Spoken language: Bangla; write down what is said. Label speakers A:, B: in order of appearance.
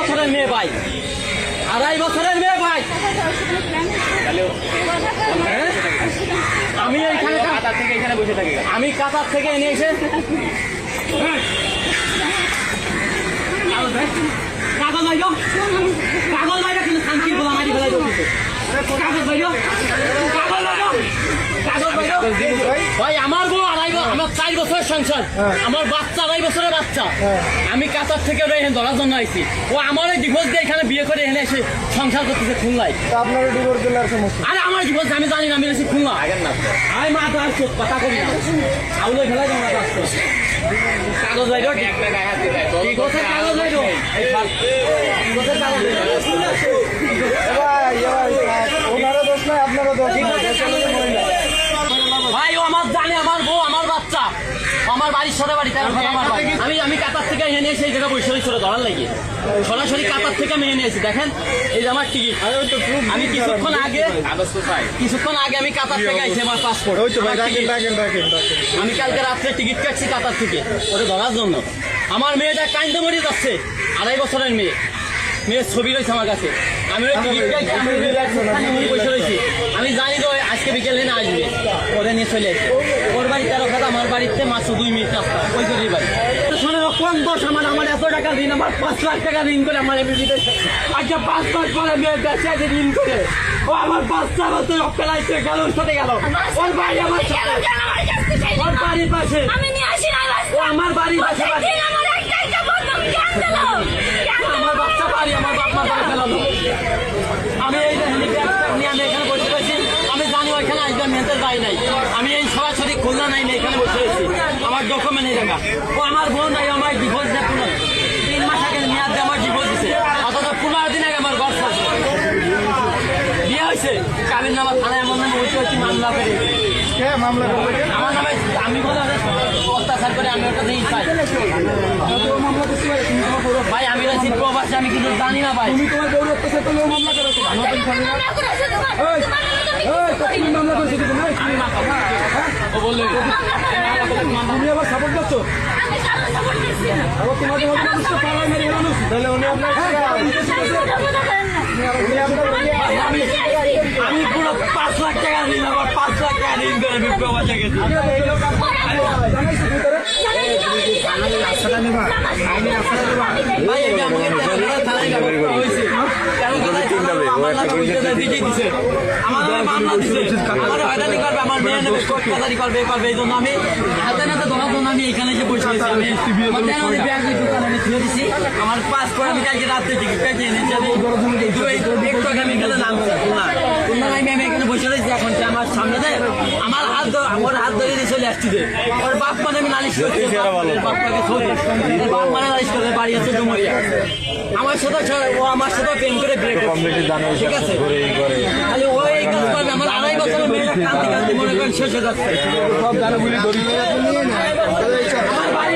A: বছরের মেয়ে ভাই, 2.5 বছরের মেয়ে ভাই। আমি এইখানে কাতার থেকে এখানে বসে থাকি, আমি কাতার থেকে এনে এসে কাগজ বাইর, কাগজ বাইর, কিন্তু শান্তির গোলা মারি ফেলাই দিচ্ছে। কাগজ বাইর, কাগজ বাইর, কাগজ বাইর। ভাই আমার বউ আমার 4 বছরের সংসার, আমার বাচ্চা 2.5 বছরের বাচ্চা। আমি কাতার থেকে ধরার জন্য আইছি। ও আমার ডিভোর্স দিয়ে এখানে বিয়ে করে এনে এসে সংসার করতেছে খুলনায়।
B: আপনার ডিভোর্স দিলে আর সমস্যা?
A: আরে আমার ডিভোর্স আমি জানি না, আমি এসেছি খুলনা। আমি মাথা আসছো কথা করি না, আউলে ফেলাই তোমার কাগজ বাইর, কাগজ বাইর,
B: ওনারও দোষ নয়, আপনারও দোষ নয়।
A: ভাই ও আমার জানে, আমার বউ আমার বাচ্চা, আমার বাড়ির সাথে বাড়ি, আমার বাড়ি। আমি কাতার থেকে এনে সেই জায়গায় বসে ছোট ধরার লাগে সরাসরি কাতার থেকে আমি এনে এসেছি। দেখেন এই যে আমার টিকিট, আমি কিছুক্ষণ আগে আমি কাতার থেকে আইছি, আমার পাসপোর্ট। আমি কালকে রাত্রে টিকিট কাটছি কাতার থেকে ওটা ধরার জন্য। আমার মেয়েটা কাইন্দে মরে যাচ্ছে, 2.5 বছরের মেয়ে, মেয়ের ছবি রয়েছে আমার কাছে। আমি ওই টিকিট বসে রয়েছি, আমি জানি তো আজকে বিকেলে না আসবে, ওরে নিয়ে চলে আসবে। ওর বাড়ি 13 খাতা, আমার বাড়িতে মাত্র 2 মিনিট রাস্তা, ওই জন্য বাড়ি। কম দোষ আমার, আমার এত টাকা ঋণ, আমার 5 লাখ টাকা ঋণ করে আমার আজকে 5 মাস পরে মেয়ে বেঁচে আছে ঋণ করে। ও আমার 5টা বছর অপেলাইছে গেল, ওর সাথে গেল। ওর বাড়ি আমার ওর বাড়ির পাশে, ও আমার বাড়ির পাশে, আমার বাচ্চা বাড়ি, আমার বাপ মা বাড়ি ফেলানো। আমি এই নিয়ে আমি এখানে বসে রয়েছি, আমি জানি ওইখানে আসবে, মেয়েদের যাই নাই। আমি এই সরাসরি খুলনা নাই, এখানে বসে রয়েছি, আমার ডকুমেন্ট এই জায়গা। ও আমার বোন নাই, আমার ডিভোর্স দেয় 3 মাস আগে মেয়াদ দিয়ে আমার ডিভোর্স দিচ্ছে, অথচ 15 দিন আগে আমার ঘর ছাড়ছে, বিয়ে হয়েছে। কাবির নামা থানায় এমন নামে হয়েছে মামলা করে,
B: মামলা
A: আমার নামে আমি বলে অত্যাচার করে, আমি ওটা দিই চাই। ভাই আমি রাখছি প্রবাসী, আমি কিন্তু জানি না ভাই।
B: তুমি তোমার বউর অত্যাচার করলেও মামলা করেছো? মামলা করেছো তুমি?
A: ও বললো
B: তুমি আবার সাপোর্ট করছো? আবার তোমাদের মধ্যে মানুষকে পাড়ায় মেরে গেল তাহলে উনি আপনার
A: আমি পুরো 5 লাখ টাকা ঋণ, আবার 5 লাখ টাকা ঋণ করে আমি প্রবাসে গেছি। ভাই এটা আমাকে থানায় হয়েছে, আমার মামলা দিচ্ছে, আমার হয়রানি করবে, আমার মেয়ে নেবে, কোর্ট কাছারি করবে, এই জন্য আমি হাতে নাতে ধরার জন্য আমি এখানে যে বসে আছি। আমি ব্যাগ দোকানে আমি খুলে দিচ্ছি, আমার পাসপোর্ট আমি কালকে রাত্রে টিকিট পেয়েছি এনেছি। আমি একটু আগে আমি এখানে নামছি আমি এখানে বসে রয়েছি। এখন আমার সামনে দেয় আমার ওর হাত ধরে দিয়ে চলে আসছি, ওর বাপ মানে আমি নালিশ করছি, বাপমাকে ছবি বাপ মানে নালিশ করে বাড়ি আছে ডুমরিয়া। আমার সাথে ও আমার সাথে প্রেম করে বিয়ে করছে, ঠিক আছে? খালি ও এই কাজ করবে, আমার 2.5 বছরের মেয়েটা কান্দি কান্দি মনে করেন শেষ হয়ে যাচ্ছে।
B: সব জানা বলি
A: আমার বাড়ি